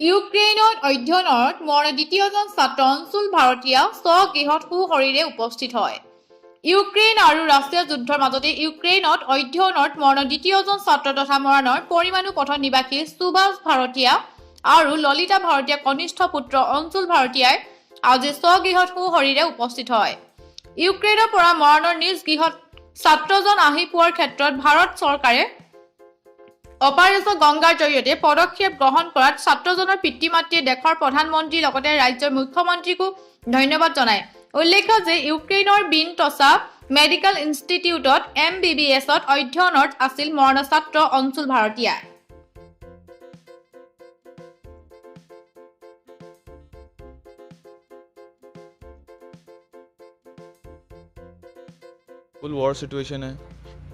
ইউক্ৰেইনত অধ্যয়নত মৰণ দ্বিতীয়জন ছাত্ৰ অঞ্চল ভাৰতীয় স্বগৃহত সুশৰীৰে উপস্থিত হয়। ইউক্ৰেইন আৰু ৰাছিয়া যুদ্ধৰ মাজতে ইউক্ৰেইনত অধ্যয়নত মৰণ দ্বিতীয়জন ছাত্ৰ তথা মৰণৰ পৰিমাণু পথত নিবাসী সুভাষ ভাৰতীয় আৰু ললিতা ভাৰতীয় কনিষ্ঠ পুত্ৰ অঞ্চল ভাৰতীয়াই আজি স্বগৃহত সুশৰীৰে উপস্থিত হয়। ইউক্ৰেইনৰ পৰা মৰণৰ নিজ গৃহত ছাত্ৰজন আহি পোৱাৰ ক্ষেত্ৰত ভাৰত চৰকাৰে অপাৰেশ্যন গংগাৰ জৰিয়তে পদক্ষেপ গ্ৰহণ কৰাত ছাত্ৰজনৰ পিতৃ মাতৃয়ে দেশৰ প্ৰধানমন্ত্ৰী লগতে ৰাজ্যৰ মুখ্যমন্ত্ৰীকো ধন্যবাদ জনায়। উল্লেখ্য যে ইউক্ৰেইনৰ বিনটছা মেডিকেল ইনষ্টিটিউটত MBBSত অধ্যয়নত আছিল মৰণ ছাত্ৰ অঞ্চল ভাৰতীয়া। फुल वॉर सिचुएशन है।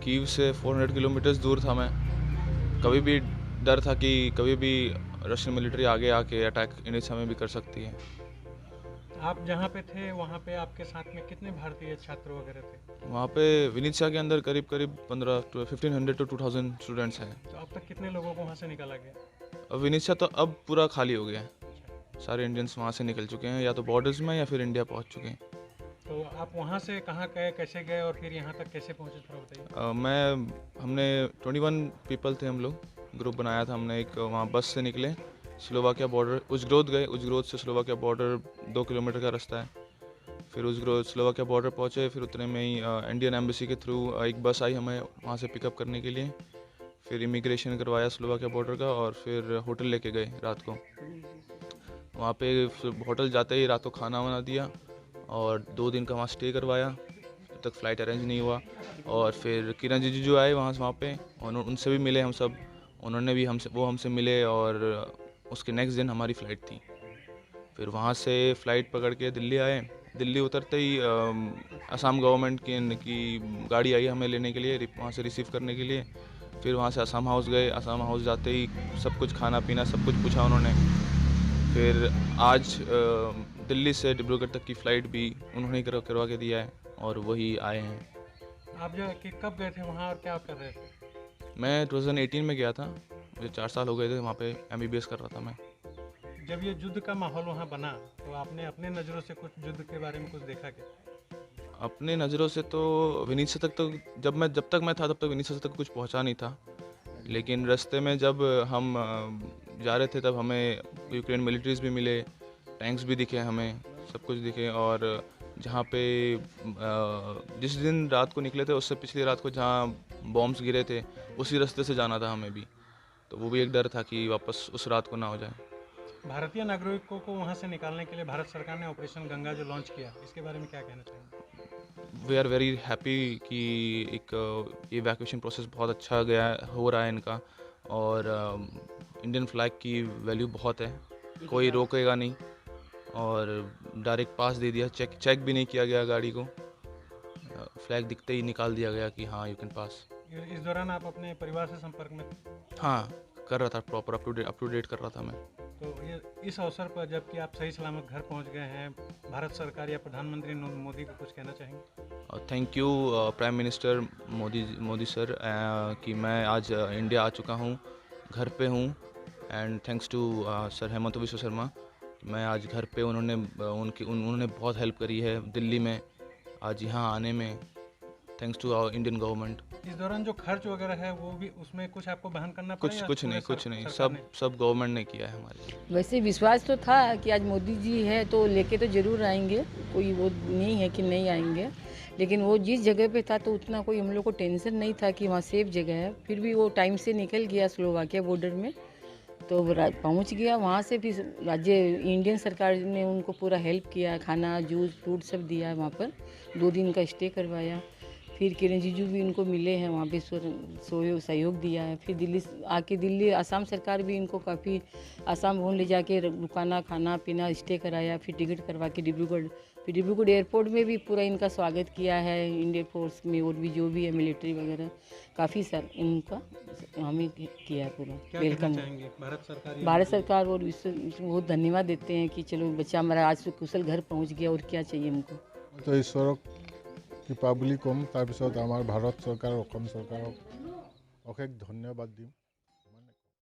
कीव से 400 किलोमीटर दूर था मैं। कभी भी डर था कि कभी भी रशियन मिलिट्री आगे आके अटैक इंडिया में भी कर सकती है। आप जहाँ पे थे वहाँ पे आपके साथ में कितने भारतीय छात्र वगैरह थे? वहाँ पे विनीत्सा के अंदर करीब 1500 to 2000 स्टूडेंट्स हैं। तो अब तक कितने लोगों को वहाँ से निकाला गया? अब विनीत्सा तो अब पूरा खाली हो गया है। सारे इंडियंस वहाँ से निकल चुके हैं, या तो बॉर्डर्स में या फिर इंडिया पहुँच चुके हैं। तो आप वहाँ से कहाँ गए, कैसे गए और फिर यहाँ तक कैसे पहुँचे, थोड़ा बताइए। हमने 21 पीपल थे, हम लोग ग्रुप बनाया था हमने। एक वहाँ बस से निकले, स्लोवाकिया बॉर्डर उजग्रोद गए। उजग्रोद से स्लोवाकिया बॉर्डर 2 किलोमीटर का रास्ता है। फिर उजग्रोद स्लोवाकिया बॉर्डर पहुँचे, फिर उतने में ही इंडियन एम्बेसी के थ्रू एक बस आई हमें वहाँ से पिकअप करने के लिए। फिर इमिग्रेशन करवाया स्लोवाकिया बॉर्डर का, और फिर होटल लेके गए रात को। वहाँ पे होटल जाते ही रात को खाना वाना दिया और 2 दिन का वहाँ स्टे करवाया जब तक फ़्लाइट अरेंज नहीं हुआ। और फिर किरण रिजिजू आए वहाँ पे, उनसे भी मिले हम सब। उन्होंने भी हमसे मिले, और उसके नेक्स्ट दिन हमारी फ़्लाइट थी। फिर वहाँ से फ़्लाइट पकड़ के दिल्ली आए। दिल्ली उतरते ही असम गवर्नमेंट की गाड़ी आई हमें लेने के लिए, वहाँ से रिसीव करने के लिए। फिर वहाँ से असम हाउस गए। असम हाउस जाते ही सब कुछ खाना पीना सब कुछ पूछा उन्होंने। फिर आज दिल्ली से डिब्रूगढ़ तक की फ़्लाइट भी उन्होंने करवा के दिया है, और वही आए हैं। आप जो कि कब गए थे वहाँ और क्या कर रहे थे? मैं 2018 में गया था, मुझे 4 साल हो गए थे। वहाँ पे MBBS कर रहा था मैं। जब ये युद्ध का माहौल वहाँ बना तो आपने अपने नज़रों से कुछ युद्ध के बारे में कुछ देखा क्या? अपने नज़रों से तो विनीत्सा तक तो जब तक मैं था तब तक विनीत्सा तक कुछ पहुँचा नहीं था। लेकिन रास्ते में जब हम जा रहे थे तब हमें यूक्रेन मिलिट्रीज भी मिले, टैंक्स भी दिखे हमें, सब कुछ दिखे। और जहाँ पे जिस दिन रात को निकले थे उससे पिछली रात को जहाँ बॉम्ब्स गिरे थे उसी रास्ते से जाना था हमें भी। तो वो भी एक डर था कि वापस उस रात को ना हो जाए। भारतीय नागरिकों को वहाँ से निकालने के लिए भारत सरकार ने ऑपरेशन गंगा जो लॉन्च किया, इसके बारे में क्या कहना चाहेंगे? वी आर वेरी हैप्पी कि एक इवैक्यूएशन प्रोसेस बहुत अच्छा हो रहा है इनका। और इंडियन फ्लैग की वैल्यू बहुत है, कोई रोकेगा नहीं। और डायरेक्ट पास दे दिया, चेक भी नहीं किया गया गाड़ी को। फ्लैग दिखते ही निकाल दिया गया कि हाँ यू कैन पास। इस दौरान आप अपने परिवार से संपर्क में थे? हाँ, कर रहा था, प्रॉपर अप टू डेट कर रहा था मैं। तो ये इस अवसर पर जबकि आप सही सलामत घर पहुंच गए हैं, भारत सरकार या प्रधानमंत्री मोदी को कुछ कहना चाहेंगे? Thank you prime minister Modi sir कि मैं आज इंडिया आ चुका हूँ, घर पे हूँ। And thanks to sir Hemant Vishwa Sharma, मैं आज घर पे उन्होंने बहुत हेल्प करी है दिल्ली में आज यहाँ आने में। Thanks to our Indian government. इस दौरान जो खर्च वगैरह है वो भी उसमें कुछ आपको वहन करना पड़ा? कुछ नहीं, सब गवर्नमेंट ने किया है हमारे लिए। वैसे विश्वास तो था कि आज मोदी जी है तो लेके तो ज़रूर आएंगे, कोई वो नहीं है कि नहीं आएंगे। लेकिन वो जिस जगह पे था तो उतना कोई हम लोग को टेंशन नहीं था कि वहाँ सेफ जगह है। फिर भी वो टाइम से निकल गया स्लोवाकिया बॉर्डर में, तो पहुँच गया। वहाँ से फिर राज्य इंडियन सरकार ने उनको पूरा हेल्प किया, खाना जूस फ्रूट सब दिया है। वहाँ पर 2 दिन का स्टे करवाया। फिर किरण रिजिजू भी इनको मिले हैं, वहाँ पे सहयोग दिया है। फिर दिल्ली आसाम सरकार भी इनको काफ़ी आसाम भवन ले जाके रुकाना, खाना पीना, स्टे कराया। फिर टिकट करवा के डिब्रूगढ़ एयरपोर्ट में भी पूरा इनका स्वागत किया है इंडियन फोर्स में, और भी जो भी है मिलिट्री वगैरह काफ़ी सर इनका हमें किया है पूरा वेलकम। भारत सरकार और विश्व बहुत धन्यवाद देते हैं कि चलो बच्चा हमारा आज कुशल घर पहुँच गया, और क्या चाहिए हमको। तो ईश्वरक कृपा বুলি কম। তাৰপিছত আমাৰ ভাৰত চৰকাৰ অসম চৰকাৰক অশেষ ধন্যবাদ দিম।